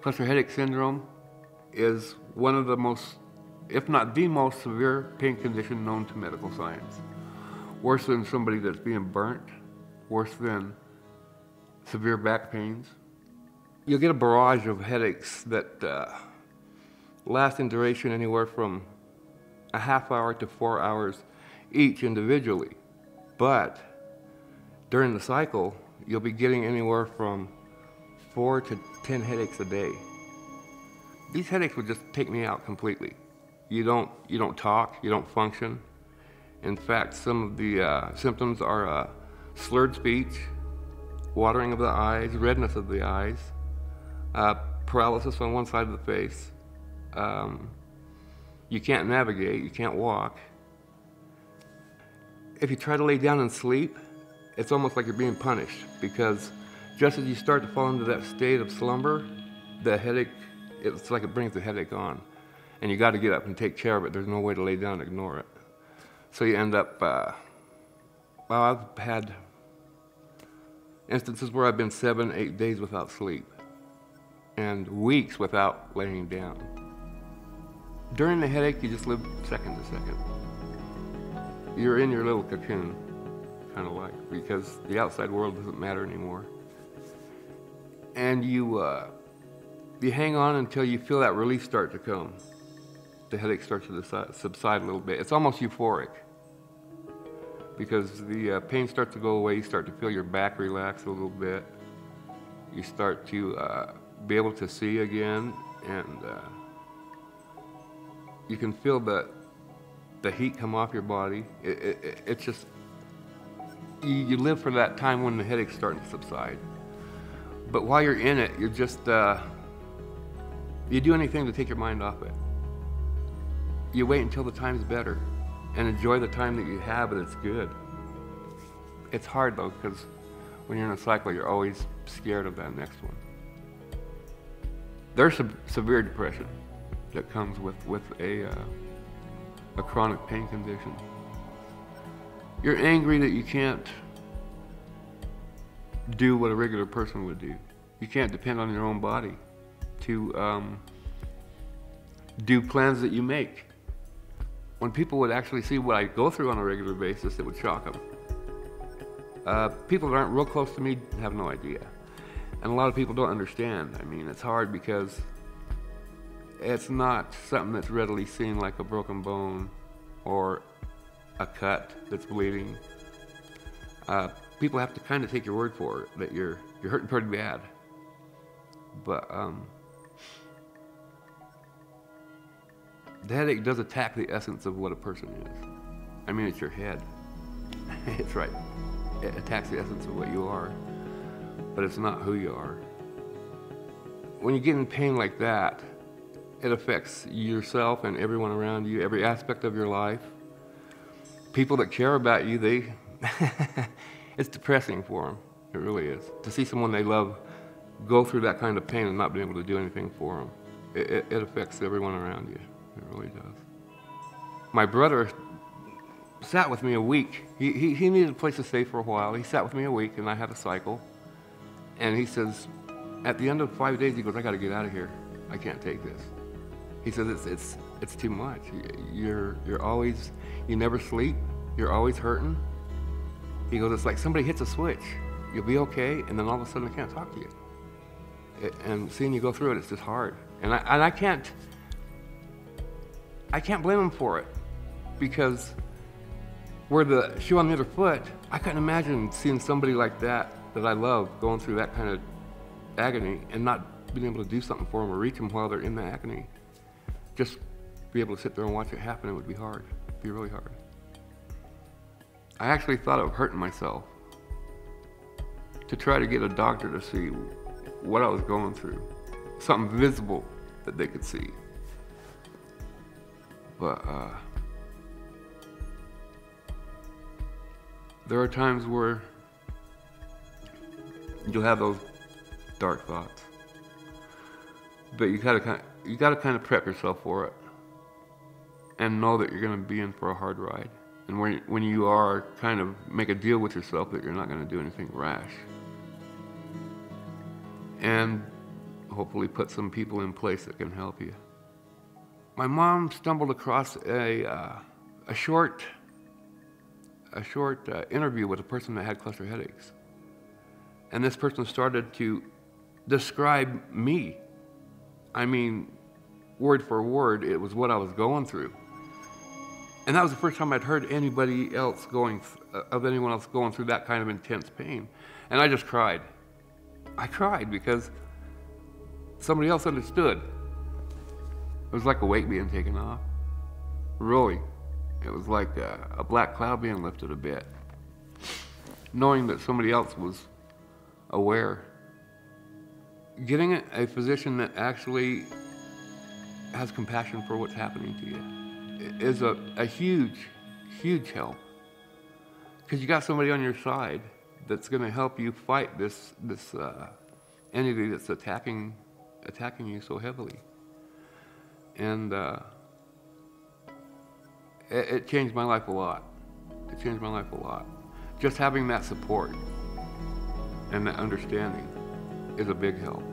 Cluster headache syndrome is one of the most, if not the most severe pain condition known to medical science. Worse than somebody that's being burnt, worse than severe back pains. You'll get a barrage of headaches that last in duration anywhere from a half hour to 4 hours each individually. But during the cycle, you'll be getting anywhere from 4 to 10 headaches a day. These headaches would just take me out completely. You don't talk, you don't function. In fact, some of the symptoms are slurred speech, watering of the eyes, redness of the eyes, paralysis on one side of the face. You can't navigate, you can't walk. If you try to lay down and sleep, it's almost like you're being punished, because just as you start to fall into that state of slumber, the headache, it's like it brings the headache on. And you got to get up and take care of it. There's no way to lay down and ignore it. So you end up, well, I've had instances where I've been 7, 8 days without sleep and weeks without laying down. During the headache, you just live second to second. You're in your little cocoon, kind of like, because the outside world doesn't matter anymore. And you hang on until you feel that relief start to come. The headache starts to subside a little bit. It's almost euphoric, because the pain starts to go away. You start to feel your back relax a little bit. You start to be able to see again, and you can feel the heat come off your body. It's just, you live for that time when the headache's starting to subside. But while you're in it, you're just, you do anything to take your mind off it. You wait until the time's better and enjoy the time that you have, and it's good. It's hard though, because when you're in a cycle, you're always scared of that next one. There's severe depression that comes with a chronic pain condition. You're angry that you can't do what a regular person would do. You can't depend on your own body to do plans that you make. When people would actually see what I go through on a regular basis, it would shock them. People that aren't real close to me have no idea. And a lot of people don't understand. I mean, it's hard because it's not something that's readily seen, like a broken bone or a cut that's bleeding. People have to kind of take your word for it, that you're hurting pretty bad. But the headache does attack the essence of what a person is. I mean, it's your head. It's right. It attacks the essence of what you are, but it's not who you are. When you get in pain like that, it affects yourself and everyone around you, every aspect of your life. People that care about you, it's depressing for them. It really is. To see someone they love go through that kind of pain and not be able to do anything for them, it affects everyone around you. It really does. My brother sat with me a week. He needed a place to stay for a while. He sat with me a week, and I had a cycle. And he says, at the end of 5 days, he goes, I got to get out of here. I can't take this. He says, it's too much. You never sleep. You're always hurting. He goes, it's like somebody hits a switch. You'll be okay, and then all of a sudden I can't talk to you. And seeing you go through it, it's just hard. And I can't blame him for it, because where the shoe on the other foot, I couldn't imagine seeing somebody like that I love going through that kind of agony and not being able to do something for them or reach them while they're in the agony. Just be able to sit there and watch it happen, it would be hard. It'd be really hard. I actually thought of hurting myself to try to get a doctor to see what I was going through, something visible that they could see. But there are times where you'll have those dark thoughts, but you gotta kind of prep yourself for it and know that you're going to be in for a hard ride. And when you are, kind of make a deal with yourself that you're not going to do anything rash. And hopefully put some people in place that can help you. My mom stumbled across a short interview with a person that had cluster headaches. And this person started to describe me. I mean, word for word, it was what I was going through. And that was the first time I'd heard anyone else going through that kind of intense pain. And I just cried. I cried because somebody else understood. It was like a weight being taken off. Really. It was like a black cloud being lifted a bit. Knowing that somebody else was aware. Getting a physician that actually has compassion for what's happening to you is a huge, huge help. Because you got somebody on your side that's going to help you fight this entity that's attacking you so heavily. And it changed my life a lot. It changed my life a lot. Just having that support and that understanding is a big help.